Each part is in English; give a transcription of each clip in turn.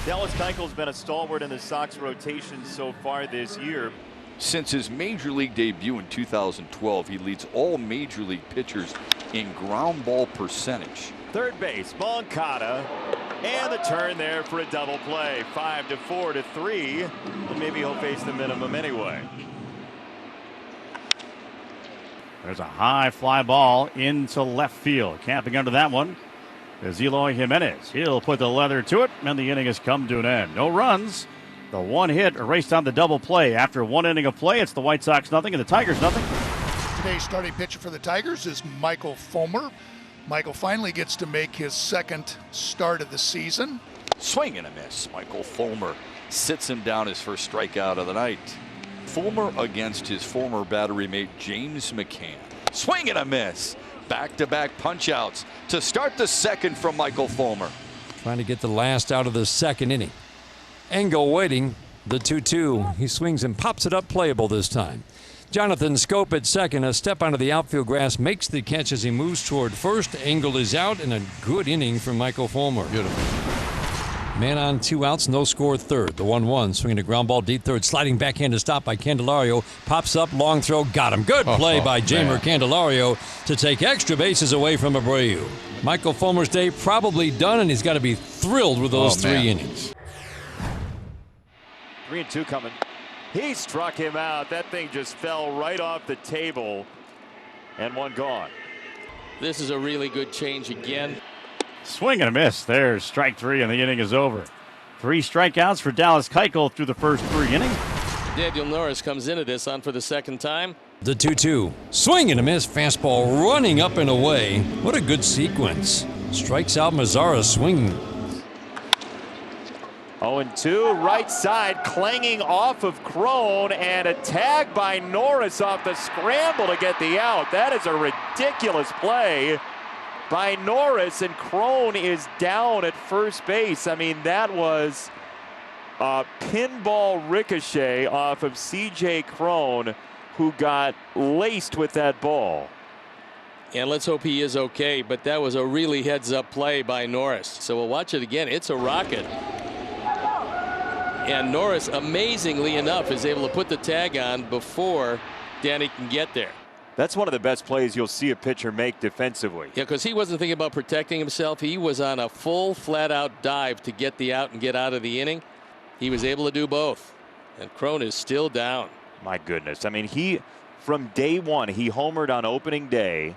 Dallas Keuchel's been a stalwart in the Sox rotation so far this year. Since his major league debut in 2012, he leads all major league pitchers in ground ball percentage. Third base, Moncada, and the turn there for a double play. 5-4 to 3, and maybe he'll face the minimum anyway. There's a high fly ball into left field. Camping under that one is Eloy Jimenez. He'll put the leather to it, and the inning has come to an end. No runs. The one hit erased on the double play. After one inning of play, it's the White Sox nothing and the Tigers nothing. Today's starting pitcher for the Tigers is Michael Fulmer. Michael finally gets to make his second start of the season. Swing and a miss. Michael Fulmer sits him down, his first strikeout of the night. Fulmer against his former battery mate James McCann. Swing and a miss. Back-to-back punch-outs to start the second from Michael Fulmer. Trying to get the last out of the second inning. Engel waiting, the 2-2. He swings and pops it up, playable this time. Jonathan Scope at second. A step onto the outfield grass, makes the catch as he moves toward first. Engel is out, and a good inning from Michael Fulmer. Beautiful. Man on 2 outs, no score third. The 1-1, swinging a ground ball deep third, sliding backhand to stop by Candelario. Pops up, long throw, got him. Good play by Jamer Candelario to take extra bases away from Abreu. Michael Fulmer's day probably done, and he's got to be thrilled with those 3 innings. 3-2 coming. He struck him out. That thing just fell right off the table, and one gone. This is a really good change again. Swing and a miss. There's strike 3, and the inning is over. 3 strikeouts for Dallas Keuchel through the first 3 innings. Daniel Norris comes into this on for the second time. The 2-2. Swing and a miss. Fastball running up and away. What a good sequence. Strikes out Mazzara swinging. 0-2, right side, clanging off of Crone, and a tag by Norris off the scramble to get the out. That is a ridiculous play by Norris, and Crone is down at first base. I mean, that was a pinball ricochet off of C.J. Crone, who got laced with that ball. And let's hope he is okay, but that was a really heads-up play by Norris. So we'll watch it again. It's a rocket. And Norris, amazingly enough, is able to put the tag on before Danny can get there. That's one of the best plays you'll see a pitcher make defensively. Yeah, because he wasn't thinking about protecting himself. He was on a full, flat-out dive to get the out and get out of the inning. He was able to do both. And Crone is still down. My goodness. I mean, from day one, he homered on opening day.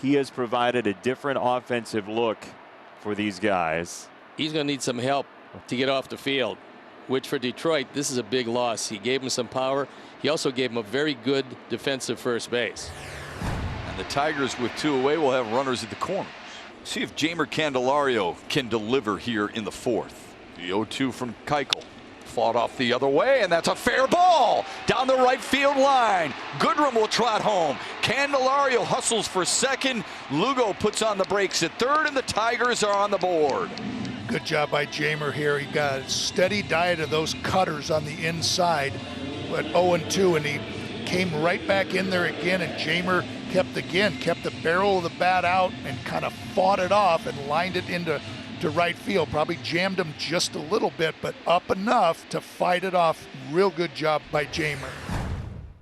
He has provided a different offensive look for these guys. He's going to need some help to get off the field, which for Detroit, this is a big loss. He gave him some power. He also gave him a very good defensive first base. And the Tigers, with 2 away, will have runners at the corners. See if Jamer Candelario can deliver here in the 4th. The 0-2 from Keuchel. Fought off the other way, and that's a fair ball down the right field line. Goodrum will trot home. Candelario hustles for second. Lugo puts on the brakes at third, and the Tigers are on the board. Good job by Jamer here. He got a steady diet of those cutters on the inside, but 0-2, and he came right back in there again, and Jamer kept the barrel of the bat out and kind of fought it off and lined it into right field. Probably jammed him just a little bit, but up enough to fight it off. Real good job by Jamer.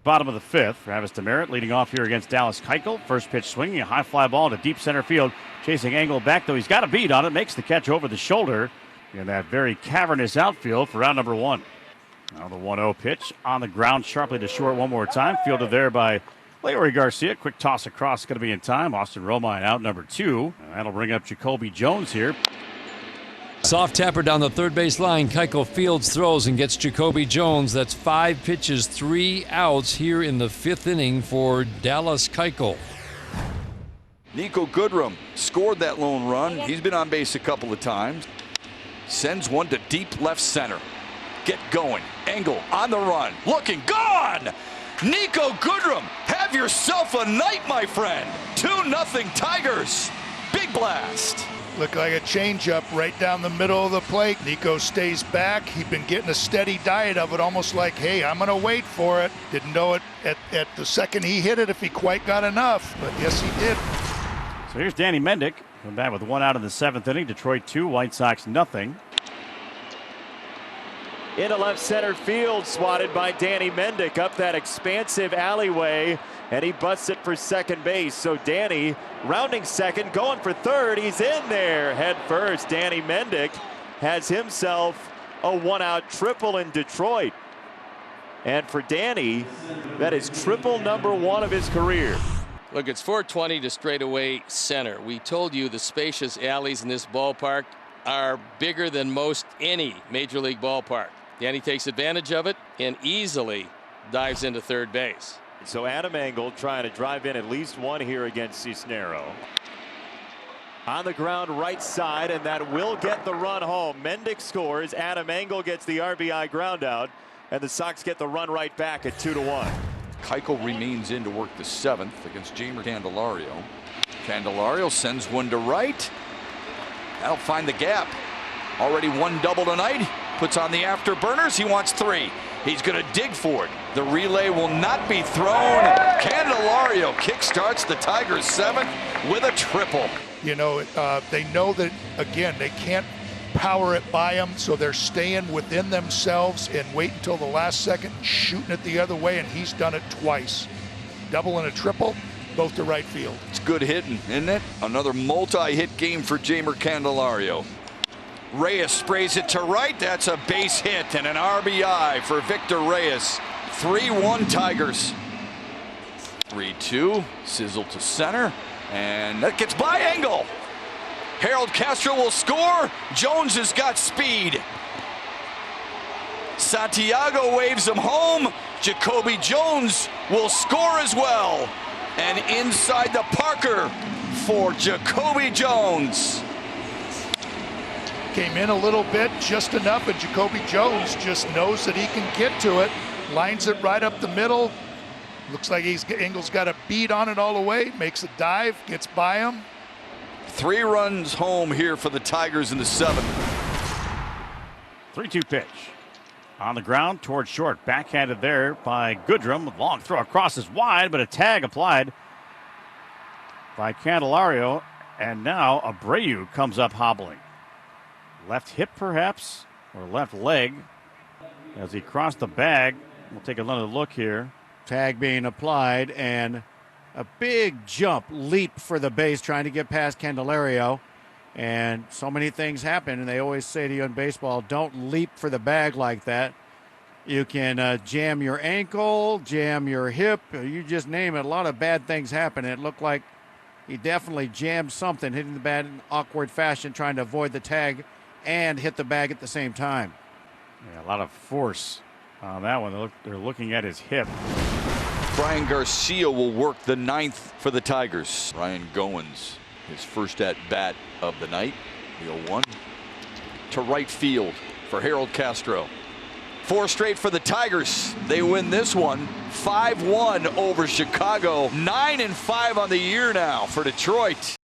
Bottom of the 5th, Travis Demeritte leading off here against Dallas Keuchel. First pitch swinging, a high fly ball to deep center field. Chasing Engel back, though he's got a beat on it. Makes the catch over the shoulder in that very cavernous outfield for round number 1. Now the 1-0 pitch on the ground sharply to short one more time. Fielded there by Leury Garcia. Quick toss across, going to be in time. Austin Romine out number 2. That'll bring up Jacoby Jones here. Soft tapper down the third base line. Keuchel fields, throws, and gets Jacoby Jones. That's 5 pitches, 3 outs here in the 5th inning for Dallas Keuchel. Nico Goodrum scored that lone run. He's been on base a couple of times. Sends one to deep left center. Get going. Engel on the run. Looking. Gone! Nico Goodrum, have yourself a night, my friend. 2-0 Tigers. Big blast. Looked like a changeup right down the middle of the plate. Nico stays back. He'd been getting a steady diet of it, almost like, hey, I'm going to wait for it. Didn't know it at the second he hit it if he quite got enough, but yes, he did. So here's Danny Mendick. Coming back with 1 out in the 7th inning. Detroit 2, White Sox nothing. into left center field, swatted by Danny Mendick up that expansive alleyway, and he busts it for second base. So Danny rounding second, going for third. He's in there head first. Danny Mendick has himself a one-out triple in Detroit. And for Danny, that is triple number 1 of his career. Look, it's 420 to straightaway center. We told you the spacious alleys in this ballpark are bigger than most any major league ballpark. Danny takes advantage of it and easily dives into third base. So Adam Engel trying to drive in at least one here against Cisnero. On the ground right side, and that will get the run home. Mendick scores. Adam Engel gets the RBI ground out, and the Sox get the run right back at 2-1. Keuchel remains in to work the 7th against Jeimer Candelario. Candelario sends one to right. That'll find the gap. Already 1 double tonight. Puts on the afterburners. He wants 3. He's going to dig for it. The relay will not be thrown. Candelario kickstarts the Tigers' 7th with a triple. You know, they know that, again, they can't power it by them, so they're staying within themselves and wait until the last second and shooting it the other way, and he's done it twice. Double and a triple, both to right field. It's good hitting, isn't it? Another multi-hit game for Jeimer Candelario. Reyes sprays it to right. That's a base hit and an RBI for Victor Reyes. 3-1 Tigers. 3-2. Sizzle to center. And that gets by Engel. Harold Castro will score. Jones has got speed. Santiago waves him home. Jacoby Jones will score as well. And inside the Parker for Jacoby Jones. Came in a little bit, just enough, and Jacoby Jones just knows that he can get to it. Lines it right up the middle. Looks like Engel's got a beat on it all the way. Makes a dive, gets by him. 3 runs home here for the Tigers in the 7th. 3-2 pitch. On the ground towards short. Backhanded there by Goodrum. Long throw across is wide, but a tag applied by Candelario. And now Abreu comes up hobbling. Left hip perhaps, or left leg as he crossed the bag. We'll take another look here. Tag being applied and a big jump, leap for the base trying to get past Candelario. And so many things happen, and they always say to you in baseball, don't leap for the bag like that. You can jam your ankle, jam your hip, you just name it. A lot of bad things happen. It looked like he definitely jammed something, hitting the bat in awkward fashion, trying to avoid the tag and hit the bag at the same time. Yeah, a lot of force on that one. They're looking at his hip. Brian Garcia will work the 9th for the Tigers. Ryan Goins, his first at bat of the night. The 0-1 to right field for Harold Castro. 4 straight for the Tigers. They win this one 5-1 over Chicago. 9-5 on the year now for Detroit.